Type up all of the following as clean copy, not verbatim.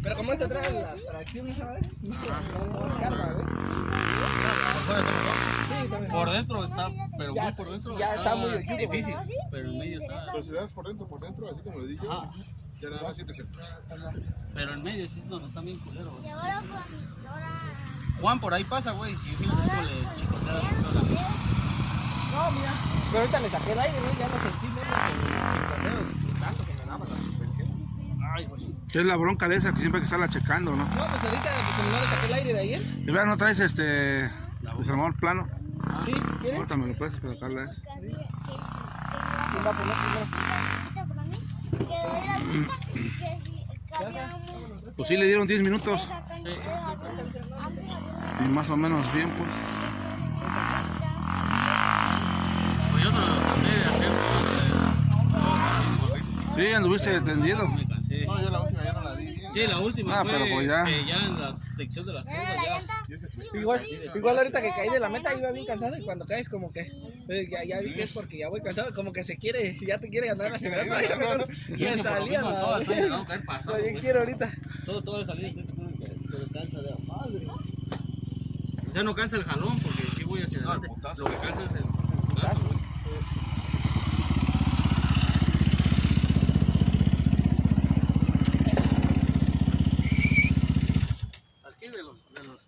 Pero como este trae la tracción, ¿sabes? No carga, Por dentro está, pero muy por dentro ya está muy difícil, pero en medio está. Pero si le das por dentro, así como le dije, ya nada más sientes el... Pero en medio sí es donde está bien culero, güey. Y ahora Juan por ahí pasa, güey, y fíjate cómo le chicotea. No, mira. Pero ahorita le saqué el aire, ¿no? Ya lo sentí medio el caso que me daba la suspensión. Ay, güey. ¿Qué es la bronca de esa que siempre hay que estarla checando, no? No, pues ahorita como no le saqué el aire de ayer. ¿De verdad no traes desarmador plano? ¿Sí? ¿Quieres? Ahorita me lo puedes para sacarla esa. ¿Quién va a poner primero? Pues sí le dieron 10 minutos. Y más o menos bien, pues. Pues yo no lo traté de hacer. Sí, anduviste tendido. Me cansé. No, yo la última ya no la di. Sí, la última fue pero pues ya. ya en la sección de las curvas ya. Y es que si me Igual ahorita que caí de la meta iba bien cansado y cuando caes como que ya vi que es porque ya voy cansado, como que ya te quiere ganar la semana. Y es Me que por lo salía mismo la todas están llegando a caer pasado, Yo güey. quiero ahorita. Todo de salida pero cansa de madre. O sea, no cansa el jalón porque sí voy hacia adelante. Lo que cansa es el putazo, güey. Aquí de los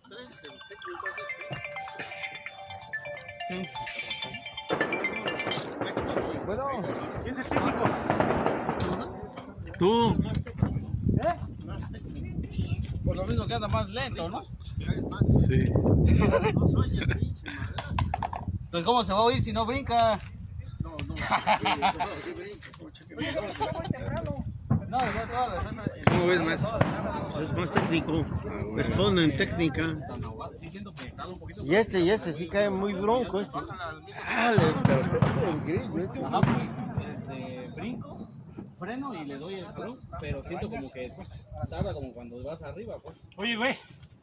tres, el técnico es Bueno, ¿quién es el técnico? Tú. Por lo mismo que anda más lento, ¿no? Sí. Pues cómo se va a oír si no brinca. No. No, ¿Cómo ves, maestro? Pues es más técnico, responde en técnica. sí siento proyectado un poquito. Y este sí cae muy bronco este. Ah, el grillo. Ajá, pues, brinco, freno y le doy el jalón, pero siento como que tarda como cuando vas arriba, pues. Oye, güey,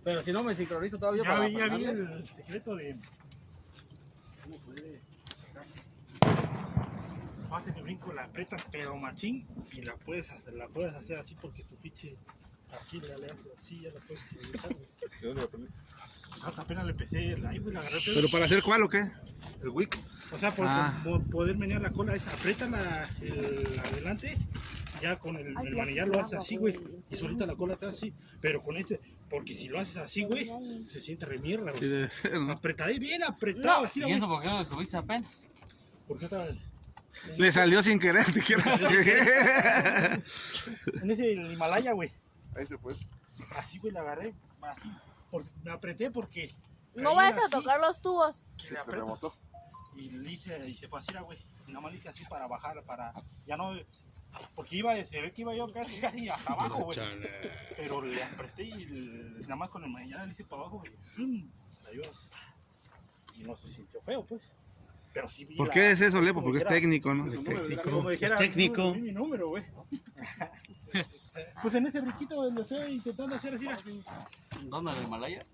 Pero si no me sincronizo todavía ya para vi frenarle. el secreto de... ¿Cómo puede? Haces el brinco, la aprietas pero machín y la puedes hacer así porque tu pinche Aquí le hace así, ya la puedes utilizar, güey. ¿De dónde lo aprendiste? Pues apenas le empecé, ahí pues la agarré. ¿Pero para hacer cuál o qué? El Wick. O sea, por Ah. poder menear la cola, aprieta el adelante, ya con el manillar lo haces así, güey, y solita la cola está así, pero con este, porque si lo haces así, güey, se siente remierda, Sí, güey. debe ser, ¿no? Apretadé bien, apretado, así, ¿Y güey. eso por qué lo descubriste apenas? Porque estaba Le salió sin querer, te quiero. en ese el Himalaya, güey, Ahí se fue. así, güey, la agarré, así, me apreté porque... No caí vayas a así, tocar los tubos. y Se le te aprieto. rebotó. Y le hice, y se fue así, güey. Y nada más le hice así para bajar, para ya no, porque se ve que iba yo casi hasta abajo, güey. Pero le apreté y nada más con el manillar le hice para abajo, güey. La iba, y no se sintió feo, pues. Pero sí vi ¿Por la- qué es eso, Lepo? como Porque es dijera- técnico, ¿no? como dijera, es técnico. vi mi número, güey. Pues en ese brinquito lo estoy intentando hacer así. ¿Dónde en el Himalaya?